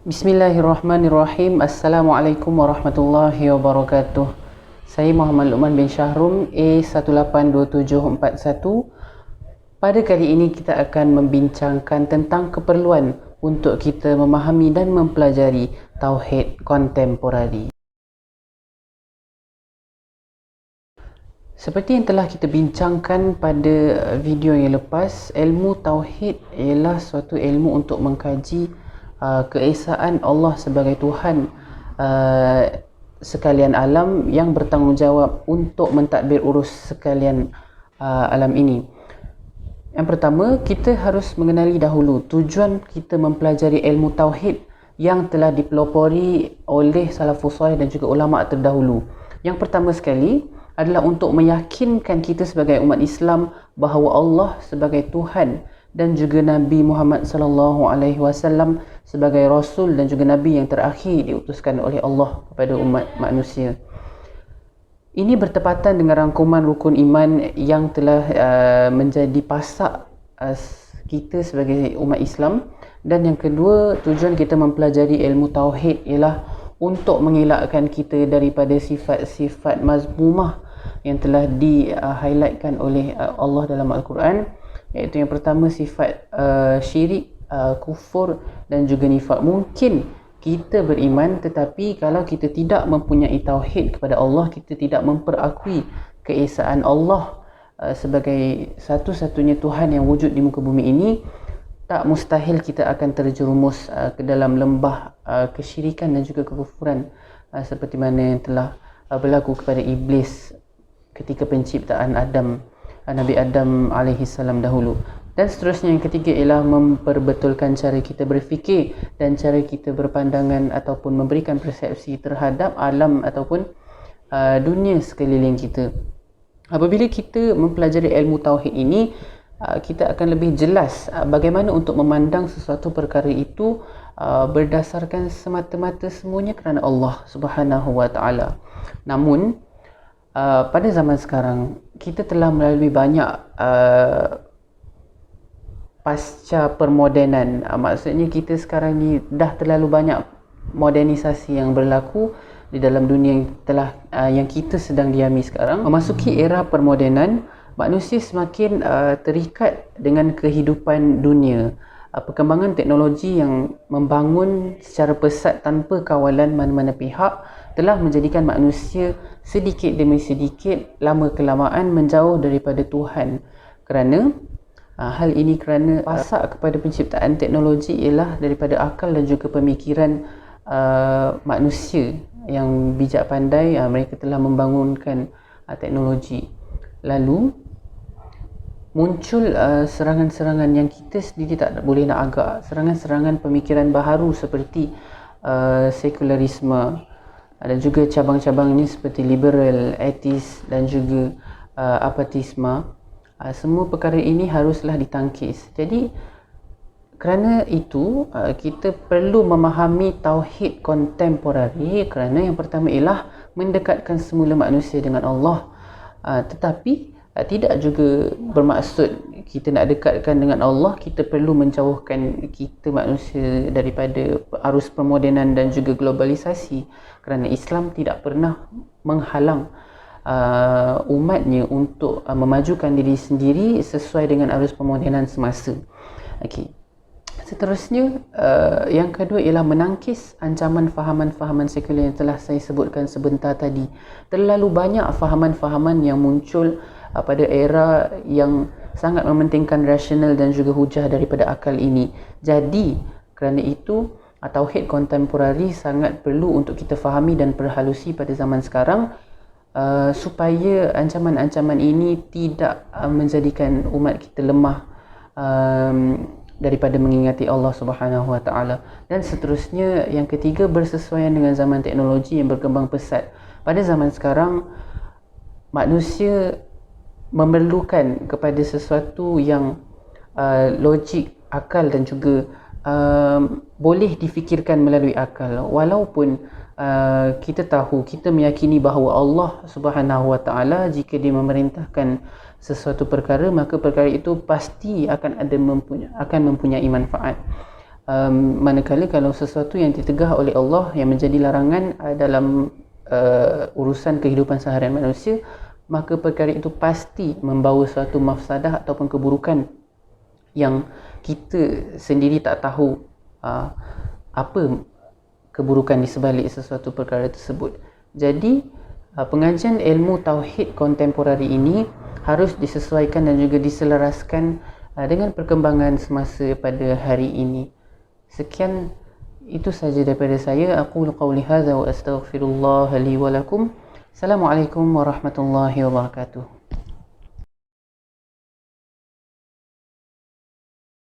Bismillahirrahmanirrahim. Assalamualaikum warahmatullahi wabarakatuh. Saya Muhammad Luqman bin Syahrum, A182741. Pada kali ini kita akan membincangkan tentang keperluan untuk kita memahami dan mempelajari Tauhid kontemporari. Seperti yang telah kita bincangkan pada video yang lepas, ilmu Tauhid ialah suatu ilmu untuk mengkaji keesaan Allah sebagai Tuhan sekalian alam yang bertanggungjawab untuk mentadbir urus sekalian alam ini. Yang pertama, kita harus mengenali dahulu tujuan kita mempelajari ilmu Tauhid yang telah dipelopori oleh salafus salih dan juga ulama terdahulu. Yang pertama sekali adalah untuk meyakinkan kita sebagai umat Islam bahawa Allah sebagai Tuhan dan juga Nabi Muhammad sallallahu alaihi wasallam sebagai rasul dan juga nabi yang terakhir diutuskan oleh Allah kepada umat manusia. Ini bertepatan dengan rangkuman rukun iman yang telah menjadi pasak kita sebagai umat Islam. Dan yang kedua, tujuan kita mempelajari ilmu tauhid ialah untuk mengelakkan kita daripada sifat-sifat mazmumah yang telah di-highlightkan oleh Allah dalam Al-Quran, iaitu yang pertama sifat syirik, kufur dan juga nifak. Mungkin kita beriman, tetapi kalau kita tidak mempunyai tauhid kepada Allah, kita tidak memperakui keesaan Allah sebagai satu-satunya Tuhan yang wujud di muka bumi ini, tak mustahil kita akan terjerumus ke dalam lembah kesyirikan dan juga kekufuran, seperti mana yang telah berlaku kepada iblis ketika penciptaan Nabi Adam alaihi salam dahulu. Dan seterusnya, yang ketiga ialah memperbetulkan cara kita berfikir dan cara kita berpandangan ataupun memberikan persepsi terhadap alam ataupun dunia sekeliling kita. Apabila kita mempelajari ilmu tauhid ini, kita akan lebih jelas bagaimana untuk memandang sesuatu perkara itu berdasarkan semata-mata semuanya kerana Allah Subhanahu wa taala. Namun pada zaman sekarang kita telah melalui banyak pasca permodenan. Maksudnya kita sekarang ni dah terlalu banyak modernisasi yang berlaku di dalam dunia yang kita sedang diami sekarang. Memasuki era permodenan, manusia semakin terikat dengan kehidupan dunia. Perkembangan teknologi yang membangun secara pesat tanpa kawalan mana-mana pihak telah menjadikan manusia sedikit demi sedikit, lama kelamaan menjauh daripada Tuhan. Hal ini kerana pasak kepada penciptaan teknologi ialah daripada akal dan juga pemikiran manusia yang bijak pandai. Mereka telah membangunkan teknologi. Lalu muncul serangan-serangan yang kita sendiri tak boleh nak agak. Serangan-serangan pemikiran baharu seperti sekularisme dan juga cabang-cabangnya seperti liberal, etis dan juga apatisme. Semua perkara ini haruslah ditangkis. Jadi kerana itu kita perlu memahami tauhid kontemporari, kerana yang pertama ialah mendekatkan semula manusia dengan Allah. Tetapi tidak juga bermaksud kita nak dekatkan dengan Allah, kita perlu menjauhkan kita manusia daripada arus permodenan dan juga globalisasi, kerana Islam tidak pernah menghalang umatnya untuk memajukan diri sendiri sesuai dengan arus permodenan semasa. Okey. Seterusnya, yang kedua ialah menangkis ancaman fahaman-fahaman sekular yang telah saya sebutkan sebentar tadi. Terlalu banyak fahaman-fahaman yang muncul pada era yang sangat mementingkan rasional dan juga hujah daripada akal ini. Jadi, kerana itu tauhid kontemporari sangat perlu untuk kita fahami dan perhalusi pada zaman sekarang, supaya ancaman-ancaman ini tidak menjadikan umat kita lemah daripada mengingati Allah Subhanahu wa taala. Dan seterusnya, yang ketiga, bersesuaian dengan zaman teknologi yang berkembang pesat. Pada zaman sekarang, manusia memerlukan kepada sesuatu yang logik, akal dan juga boleh difikirkan melalui akal. Walaupun kita tahu, kita meyakini bahawa Allah Subhanahu wa taala jika dia memerintahkan sesuatu perkara, maka perkara itu pasti akan mempunyai manfaat. Manakala kalau sesuatu yang ditegah oleh Allah yang menjadi larangan dalam urusan kehidupan seharian manusia, maka perkara itu pasti membawa suatu mafsadah ataupun keburukan yang kita sendiri tak tahu apa keburukan di sebalik sesuatu perkara tersebut. Jadi pengajian ilmu tauhid kontemporari ini harus disesuaikan dan juga diselaraskan dengan perkembangan semasa pada hari ini. Sekian, itu saja daripada saya. Aqulu qawli hadza wa astaghfirullah li wa lakum. Assalamualaikum warahmatullahi wabarakatuh.